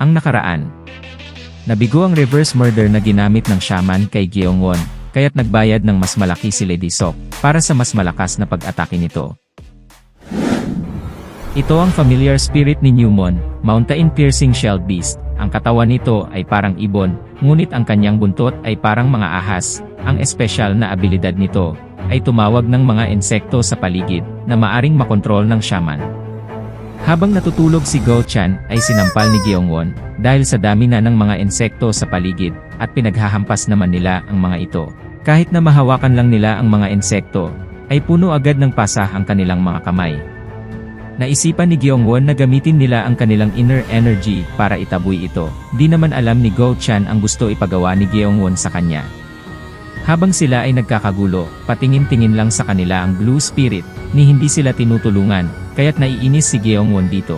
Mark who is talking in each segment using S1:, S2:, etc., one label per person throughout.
S1: Ang nakaraan. Nabigo ang reverse murder na ginamit ng shaman kay Gyeongwon, kaya't nagbayad ng mas malaki si Lady Sok para sa mas malakas na pag-atake nito. Ito ang familiar spirit ni Newmon, Mountain Piercing Shelled Beast. Ang katawan nito ay parang ibon, ngunit ang kanyang buntot ay parang mga ahas. Ang espesyal na abilidad nito ay tumawag ng mga insekto sa paligid na maaring makontrol ng shaman. Habang natutulog si Go Chan ay sinampal ni Gyeongwon dahil sa dami na ng mga insekto sa paligid at pinaghahampas naman nila ang mga ito. Kahit na mahawakan lang nila ang mga insekto, ay puno agad ng pasa ang kanilang mga kamay. Naisipan ni Gyeongwon na gamitin nila ang kanilang inner energy para itaboy ito. Di naman alam ni Go Chan ang gusto ipagawa ni Gyeongwon sa kanya. Habang sila ay nagkakagulo, patingin-tingin lang sa kanila ang Blue Spirit, ni hindi sila tinutulungan, kaya't naiinis si Gyeongwon dito.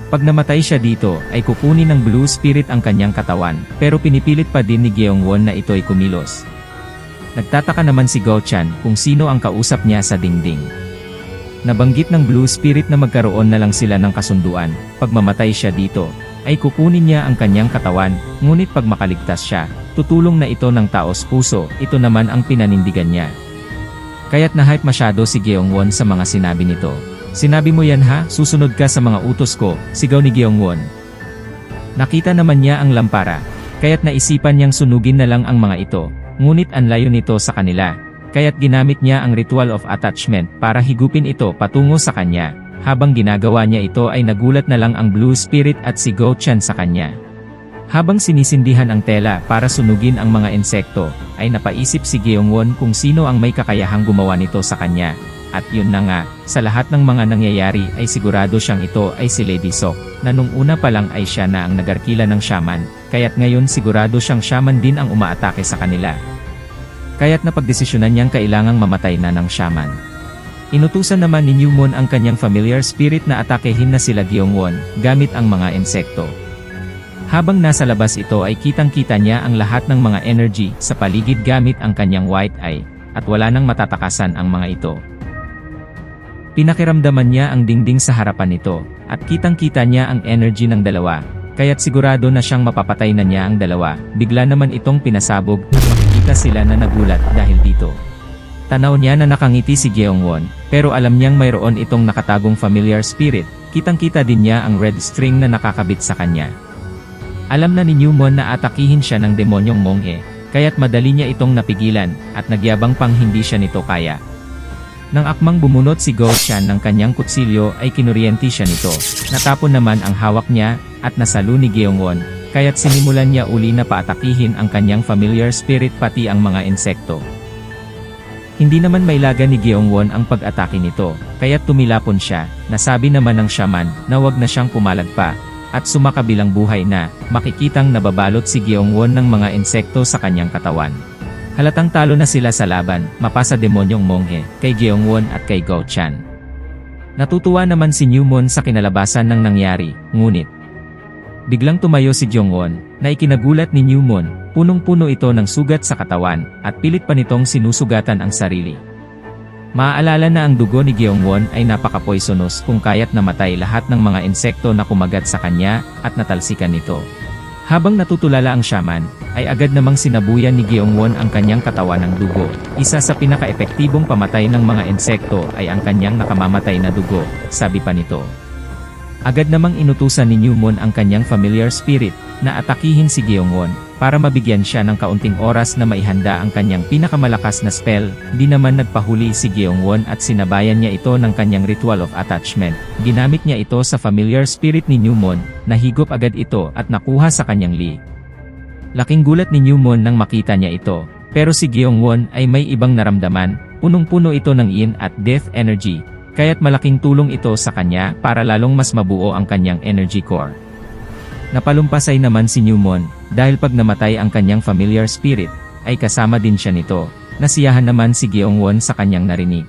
S1: Pag namatay siya dito, ay kukunin ng Blue Spirit ang kanyang katawan, pero pinipilit pa din ni Gyeongwon na ito'y kumilos. Nagtataka naman si Go Chan kung sino ang kausap niya sa dingding. Nabanggit ng Blue Spirit na magkaroon na lang sila ng kasunduan, pag mamatay siya dito, ay kukunin niya ang kanyang katawan, ngunit pag makaligtas siya, tutulong na ito ng taos puso, ito naman ang pinanindigan niya. Kaya't na-hype masyado si Gyeongwon sa mga sinabi nito. Sinabi mo yan ha, susunod ka sa mga utos ko, sigaw ni Gyeongwon. Nakita naman niya ang lampara, kaya't naisipan niyang sunugin na lang ang mga ito, ngunit ang layo nito sa kanila, kaya't ginamit niya ang ritual of attachment para higupin ito patungo sa kanya. Habang ginagawa niya ito ay nagulat na lang ang Blue Spirit at si Go Chan sa kanya. Habang sinisindihan ang tela para sunugin ang mga insekto, ay napaisip si Gyeongwon kung sino ang may kakayahang gumawa nito sa kanya. At yun na nga, sa lahat ng mga nangyayari ay sigurado siyang ito ay si Lady Sok, na nung una pa lang ay siya na ang nagarkila ng shaman, kaya't ngayon sigurado siyang shaman din ang umaatake sa kanila. Kaya't napagdesisyonan niyang kailangang mamatay na ng shaman. Inutusan naman ni Newmon ang kanyang familiar spirit na atakehin na sila Gyeongwon, gamit ang mga insekto. Habang nasa labas ito ay kitang-kita niya ang lahat ng mga energy sa paligid gamit ang kanyang white eye, at wala nang matatakasan ang mga ito. Pinakiramdaman niya ang dingding sa harapan nito, at kitang-kita niya ang energy ng dalawa, kaya't sigurado na siyang mapapatay na niya ang dalawa. Bigla naman itong pinasabog, makikita sila na nagulat dahil dito. Tanaw niya na nakangiti si Gyeongwon, pero alam niyang mayroon itong nakatagong familiar spirit, kitang-kita din niya ang red string na nakakabit sa kanya. Alam na ni Newmon na atakihin siya ng demonyong monghe, kaya't madali niya itong napigilan, at nagyabang pang hindi siya nito kaya. Nang akmang bumunot si Go Chan ng kanyang kutsilyo ay kinuryente siya nito, natapon naman ang hawak niya, at nasalo ni Gyeongwon, kaya't sinimulan niya uli na paatakihin ang kanyang familiar spirit pati ang mga insekto. Hindi naman mailaga ni Gyeongwon ang pag-atake nito, kaya't tumilapon siya, nasabi naman ng shaman na wag na siyang pumalag pa, at sumakabilang buhay na, makikitang nababalot si Gyeongwon ng mga insekto sa kanyang katawan. Halatang talo na sila sa laban, mapasa demonyong monghe, kay Gyeongwon at kay Go Chan. Natutuwa naman si Newmon sa kinalabasan ng nangyari, ngunit biglang tumayo si Gyeongwon, na ikinagulat ni Newmon, punong-puno ito ng sugat sa katawan, at pilit pa nitong sinusugatan ang sarili. Maaalala na ang dugo ni Gyeongwon ay napaka-poisonous kung kaya't namatay lahat ng mga insekto na kumagat sa kanya, at natalsikan nito. Habang natutulala ang shaman, ay agad namang sinabuyan ni Gyeongwon ang kanyang katawan ng dugo. Isa sa pinaka-epektibong pamatay ng mga insekto ay ang kanyang nakamamatay na dugo, sabi pa nito. Agad namang inutusan ni Newmon ang kanyang familiar spirit na atakihin si Gyeongwon para mabigyan siya ng kaunting oras na maihanda ang kanyang pinakamalakas na spell. Di naman nagpahuli si Gyeongwon at sinabayan niya ito ng kanyang ritual of attachment. Ginamit niya ito sa familiar spirit ni Newmon, nahigop agad ito at nakuha sa kanyang li. Laking gulat ni Newmon nang makita niya ito, pero si Gyeongwon ay may ibang naramdaman, punong-puno ito ng yin at death energy. Kaya't malaking tulong ito sa kanya para lalong mas mabuo ang kanyang energy core. Napalumpasay naman si Newmon, dahil pag namatay ang kanyang familiar spirit, ay kasama din siya nito. Nasiyahan naman si Gyeongwon sa kanyang narinig.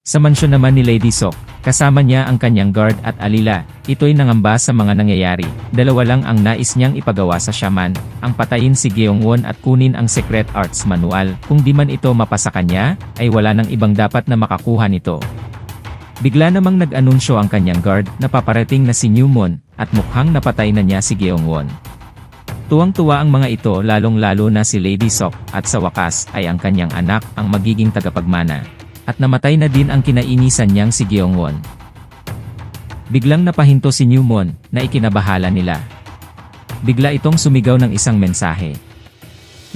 S1: Sa mansyon naman ni Lady Sok, kasama niya ang kanyang guard at alila, ito'y nangamba sa mga nangyayari. Dalawa lang ang nais niyang ipagawa sa shaman, ang patayin si Gyeongwon at kunin ang secret arts manual. Kung di man ito mapasa kanya, ay wala nang ibang dapat na makakuha nito. Bigla namang nag-anunsyo ang kanyang guard na paparating na si Newmon, at mukhang napatay na niya si Gyeongwon. Tuwang-tuwa ang mga ito lalong-lalo na si Lady Sok at sa wakas ay ang kanyang anak ang magiging tagapagmana. At namatay na din ang kinainisan niyang si Gyeongwon. Biglang napahinto si Newmon na ikinabahala nila. Bigla itong sumigaw ng isang mensahe.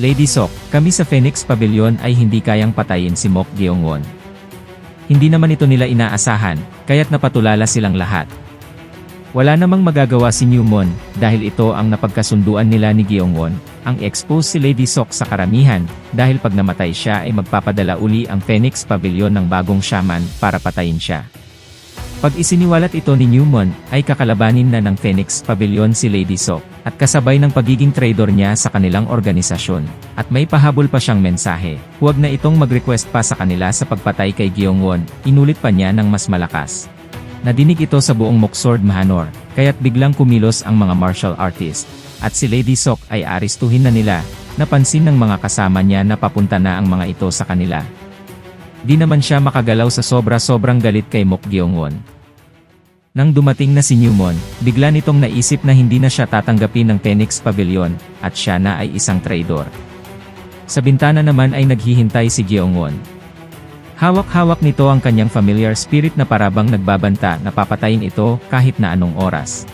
S1: Lady Sok, kami sa Phoenix Pavilion ay hindi kayang patayin si Mok Gyeongwon. Hindi naman ito nila inaasahan, kaya't napatulala silang lahat. Wala namang magagawa si Newmon dahil ito ang napagkasunduan nila ni Gyeongwon, ang expose si Lady Sok sa karamihan dahil pag namatay siya ay magpapadala uli ang Phoenix Pavilion ng bagong shaman para patayin siya. Pag isiniwalat ito ni Newmon ay kakalabanin na ng Phoenix Pavilion si Lady Sok at kasabay ng pagiging traitor niya sa kanilang organisasyon. At may pahabol pa siyang mensahe, huwag na itong mag-request pa sa kanila sa pagpatay kay Gyeongwon, inulit pa niya ng mas malakas. Nadinig ito sa buong Moksord Manor, kaya't biglang kumilos ang mga martial artist, at si Lady Sok ay aristuhin na nila, napansin ng mga kasama niya na papunta na ang mga ito sa kanila. Di naman siya makagalaw sa sobra-sobrang galit kay Mok Gyeongwon. Nang dumating na si Newmon, bigla nitong naisip na hindi na siya tatanggapin ng Phoenix Pavilion, at siya na ay isang traidor. Sa bintana naman ay naghihintay si Gyeongwon. Hawak-hawak nito ang kanyang familiar spirit na parabang nagbabanta na papatayin ito kahit na anong oras.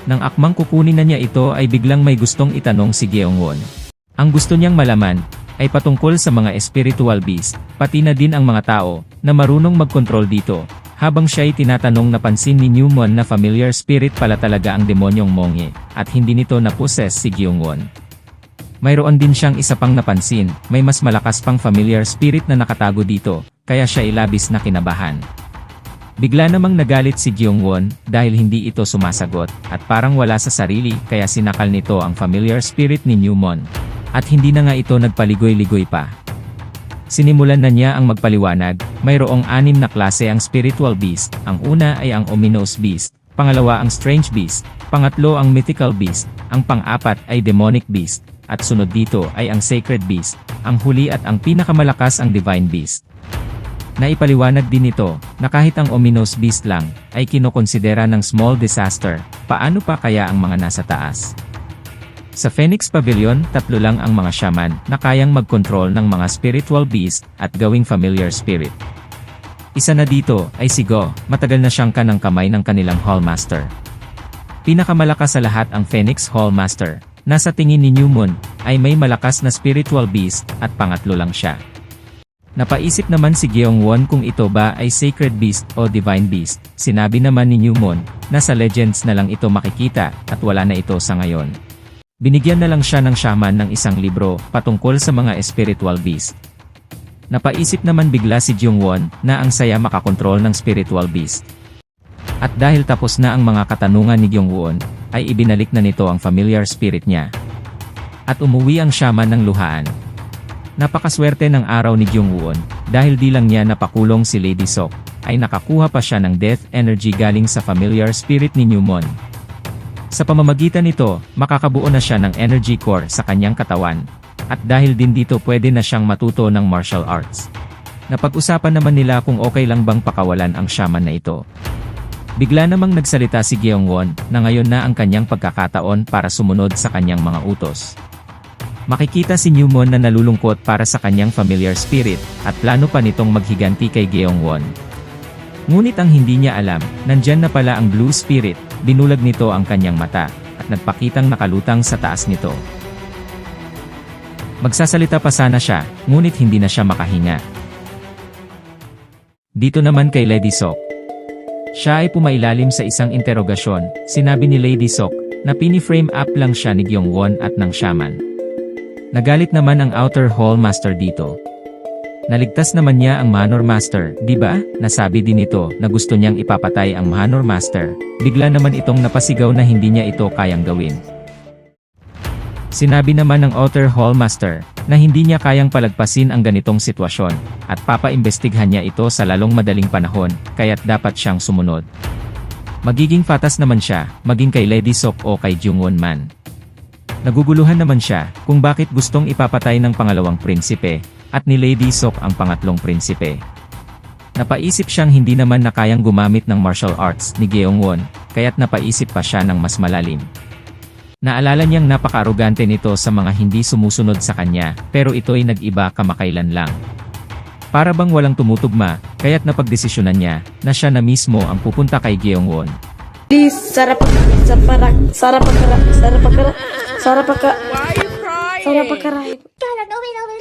S1: Nang akmang kukunin na niya ito ay biglang may gustong itanong si Gyeongwon. Ang gusto niyang malaman ay patungkol sa mga spiritual beast, pati na din ang mga tao na marunong magkontrol dito. Habang siya'y tinatanong napansin ni Newmon na familiar spirit pala talaga ang demonyong Mongye, at hindi nito na-possess si Gyeongwon. Mayroon din siyang isa pang napansin, may mas malakas pang familiar spirit na nakatago dito, kaya siya ilabis na kinabahan. Bigla namang nagalit si Gyeongwon dahil hindi ito sumasagot, at parang wala sa sarili kaya sinakal nito ang familiar spirit ni Newmon. At hindi na nga ito nagpaligoy-ligoy pa. Sinimulan na niya ang magpaliwanag, mayroong 6 na klase ang spiritual beast, ang una ay ang ominous beast, pangalawa ang strange beast, pangatlo ang mythical beast, ang pang-apat ay demonic beast, at sunod dito ay ang sacred beast, ang huli at ang pinakamalakas ang divine beast. Naipaliwanag din ito, na kahit ang ominous beast lang, ay kinokonsidera ng small disaster, paano pa kaya ang mga nasa taas? Sa Phoenix Pavilion, 3 lang ang mga shaman na kayang mag-control ng mga spiritual beast at gawing familiar spirit. Isa na dito ay si Go, matagal na siyang kanang kamay ng kanilang Hallmaster. Pinakamalakas sa lahat ang Phoenix Hallmaster. Nasa tingin ni Newmon, ay may malakas na spiritual beast, at pangatlo lang siya. Napaisip naman si Gyeongwon kung ito ba ay sacred beast o divine beast. Sinabi naman ni Newmon, na sa legends na lang ito makikita, at wala na ito sa ngayon. Binigyan na lang siya ng shaman ng isang libro, patungkol sa mga spiritual beast. Napaisip naman bigla si Gyeongwon, na ang saya makakontrol ng spiritual beast. At dahil tapos na ang mga katanungan ni Gyeongwon, ay ibinalik na nito ang familiar spirit niya. At umuwi ang shaman ng luhaan. Napakaswerte ng araw ni Gyeongwon, dahil di lang niya napakulong si Lady Sok, ay nakakuha pa siya ng death energy galing sa familiar spirit ni Newmon. Sa pamamagitan nito, makakabuo na siya ng energy core sa kanyang katawan. At dahil din dito pwede na siyang matuto ng martial arts. Napag-usapan naman nila kung okay lang bang pakawalan ang shaman na ito. Bigla namang nagsalita si Gyeongwon na ngayon na ang kanyang pagkakataon para sumunod sa kanyang mga utos. Makikita si Newmon na nalulungkot para sa kanyang familiar spirit, at plano pa nitong maghiganti kay Gyeongwon. Ngunit ang hindi niya alam, nandyan na pala ang blue spirit, binulag nito ang kanyang mata, at nagpakitang nakalutang sa taas nito. Magsasalita pa sana siya, ngunit hindi na siya makahinga. Dito naman kay Lady Sok. Siya ay pumailalim sa isang interogasyon, sinabi ni Lady Sok, na piniframe up lang siya ni Gyeongwon at ng shaman. Nagalit naman ang Outer Hall Master dito. Naligtas naman niya ang Manor Master, di ba? Nasabi din ito na gusto niyang ipapatay ang Manor Master. Bigla naman itong napasigaw na hindi niya ito kayang gawin. Sinabi naman ng Outer Hall Master na hindi niya kayang palagpasin ang ganitong sitwasyon at papaimbestighan niya ito sa lalong madaling panahon, kaya't dapat siyang sumunod. Magiging patas naman siya, maging kay Lady Sok o kay Jungwon man. Naguguluhan naman siya kung bakit gustong ipapatay ng pangalawang prinsipe at ni Lady Sok ang pangatlong prinsipe. Napaisip siyang hindi naman na kayang gumamit ng martial arts ni Gyeongwon, kaya't napaisip pa siya ng mas malalim. Naalala niyang napaka-arugante nito sa mga hindi sumusunod sa kanya, pero ito'y nag-iba kamakailan lang. Para bang walang tumutugma, kaya't napagdesisyonan niya na siya na mismo ang pupunta kay Gyeongwon.
S2: Please, sarapakara.
S3: Why are you crying?
S2: Sarapakara.
S4: God, no, wait, no, wait.